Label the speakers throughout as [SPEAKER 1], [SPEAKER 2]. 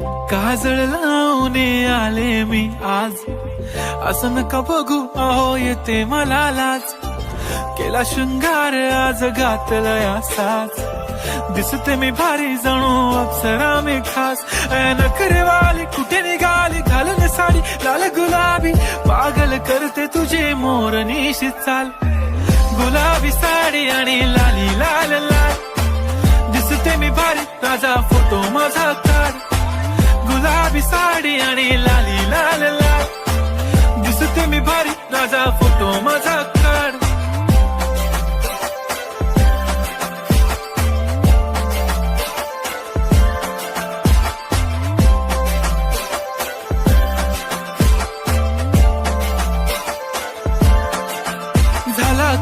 [SPEAKER 1] काजळ लावून आले मी आज, असं नका बघू अहो येते मला लाज. केला शृंगार आज घातलाय असाच, दिसते मी भारी जणू अप्सरा मी खास. नखरेवाली कुठे निघाली घालून साडी लाल गुलाबी, पागल करते तुझे मोरनीशी चाल. गुलाबी साडी आणि लाली लाल लाल, दिसते मी भारी राजा फोटो माझा काढ. गुलाबी साडी आणि लाली लाल लाल, दिसते मी भारी राजा फोटो माझा काढ.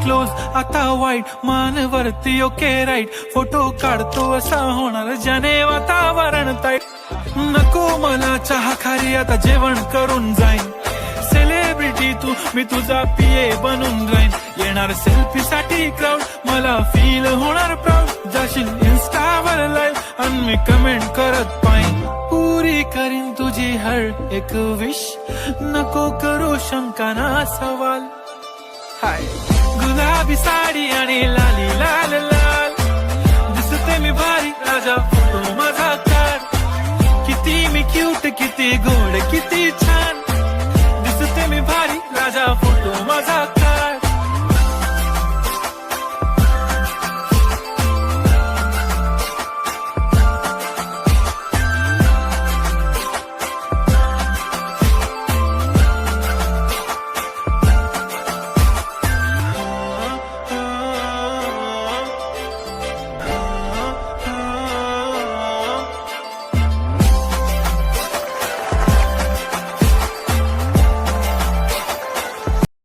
[SPEAKER 1] क्लोज आता वाईट मानवरती ओके राईट, फोटो काढतो असा होणार ज्याने वातावरण ताईट. नको मला चहा खारी आता जेवण करून जाईन, सेलिब्रिटी तू मी तुझा पिये बनून राहीन. येणार सेल्फी साठी क्राऊड मला फील होणार प्राऊड, जाशील इन्स्टावर लाईव्ह आणि मी कमेंट करत पाईन. पुरी करीन तुझी हर एक विश, नको करू शंका ना सवाल. हाय गुलाबी साडी आणि लाली लाल लाल, दिसते मी भारी राजा फोटो माझा काढ. किती मी क्यूट किती गोड किती छान, दिसते मी भारी राजा फोटो माझा काढ.